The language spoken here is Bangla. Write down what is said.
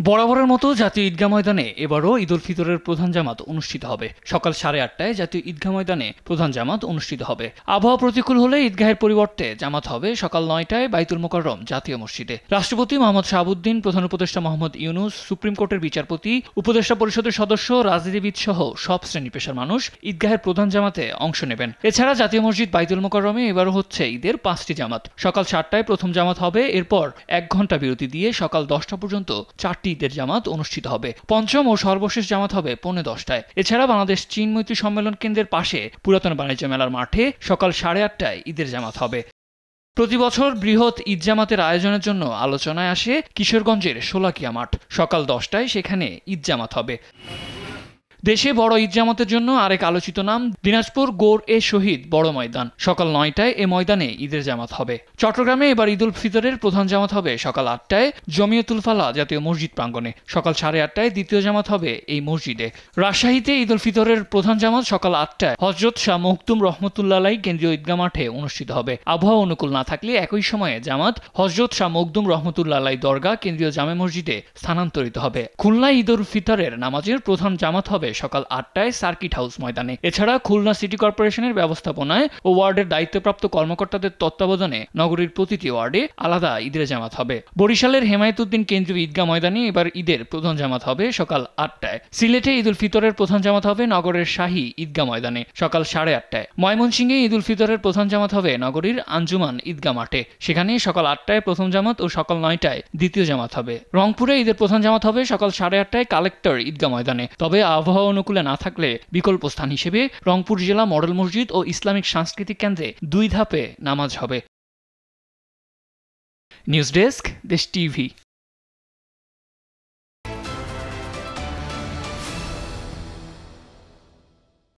বরাবরের মতো জাতীয় ঈদগাহ ময়দানে এবারও ঈদ উল ফিতরের প্রধান জামাত অনুষ্ঠিত হবে। সকাল 8:30টায় জাতীয় ঈদগাহ ময়দানে প্রধান জামাত অনুষ্ঠিত হবে। আবহাওয়া প্রতিকূল হলে ঈদগাহের পরিবর্তে জামাত হবে সকাল 9টায় বাইতুল মোকাররম জাতীয় মসজিদে। রাষ্ট্রপতি মোহাম্মদ শাহাবুদ্দিন, প্রধান উপদেষ্টা মোহাম্মদ ইউনূস, সুপ্রিম কোর্টের বিচারপতি, উপদেষ্টা পরিষদের সদস্য, রাজনীতিবিদ সহ সব শ্রেণী পেশার মানুষ ঈদগাহের প্রধান জামাতে অংশ নেবেন। এছাড়া জাতীয় মসজিদ বাইতুল মোকাররমে এবারও হচ্ছে ঈদের 5টি জামাত। সকাল 7টায় প্রথম জামাত হবে, এরপর 1 ঘন্টা বিরতি দিয়ে সকাল 10টা পর্যন্ত 4টি ঈদের জামাত অনুষ্ঠিত হবে। পঞ্চম ও সর্বশেষ জামাত হবে 10:45টায়। এছাড়া বাংলাদেশ চীন মৈত্রী সম্মেলন কেন্দ্রের পাশে পুরাতন বাণিজ্য মেলার মাঠে সকাল 8:30টায় ঈদের জামাত হবে। প্রতি বছর বৃহৎ ঈদ জামাতের আয়োজনের জন্য আলোচনায় আসে কিশোরগঞ্জের শোলাকিয়া মাঠ। সকাল 10টায় সেখানে ঈদ জামাত হবে। দেশে বড় ঈদ জামাতের জন্য আরেক আলোচিত নাম দিনাজপুর গৌর-এ শহীদ বড় ময়দান। সকাল 9টায় এ ময়দানে ঈদের জামাত হবে। চট্টগ্রামে এবার ঈদ উল ফিতরের প্রধান জামাত হবে সকাল 8টায় জমিয়তুল ফালাহ জাতীয় মসজিদ প্রাঙ্গণে। সকাল 8:30টায় দ্বিতীয় জামাত হবে এই মসজিদে। রাজশাহীতে ঈদ উল ফিতরের প্রধান জামাত সকাল 8টায় হযরত শাহ মখদুম রহমতুল্লাহ আলাইহি কেন্দ্রীয় ঈদগাহ মাঠে অনুষ্ঠিত হবে। আবহাওয়া অনুকূল না থাকলে একই সময়ে জামাত হযরত শাহ মখদুম রহমতুল্লাহ আলাইহি দরগাহ কেন্দ্রীয় জামে মসজিদে স্থানান্তরিত হবে। খুলনায় ঈদ উল ফিতরের নামাজের প্রধান জামাত হবে সকাল 8টায় সার্কিট হাউস ময়দানে। এছাড়া খুলনা সিটি কর্পোরেশনের ব্যবস্থাপনায় ও ওয়ার্ডের দায়িত্বপ্রাপ্ত কর্মকর্তাদের তত্ত্বাবধানে নগরীর প্রতিটি ওয়ার্ডে আলাদা ঈদের জামাত হবে। বরিশালের হেমায়েতুদ্দিন কেন্দ্রীয় ঈদগাহ ময়দানে এবার ঈদের প্রধান জামাত হবে সকাল 8টায়। সিলেটে ঈদ উল ফিতরের প্রধান জামাত হবে নগরের শাহী ঈদগাহ ময়দানে সকাল 8:30টায়। ময়মনসিংহে ঈদ উল ফিতরের প্রধান জামাত হবে নগরীর আঞ্জুমান ঈদগাহ মাঠে। সেখানে সকাল 8টায় প্রথম জামাত ও সকাল 9টায় দ্বিতীয় জামাত হবে। রংপুরে ঈদের প্রধান জামাত হবে সকাল 8:30টায় কালেক্টর ঈদগাহ ময়দানে। তবে আবহাওয়া অনুকূলে না থাকলে বিকল্প স্থান হিসেবে রংপুর জেলা মডেল মসজিদ ও ইসলামিক সাংস্কৃতিক কেন্দ্রে 2 ধাপে নামাজ হবে। নিউজ ডেস্ক, দেশ টিভি।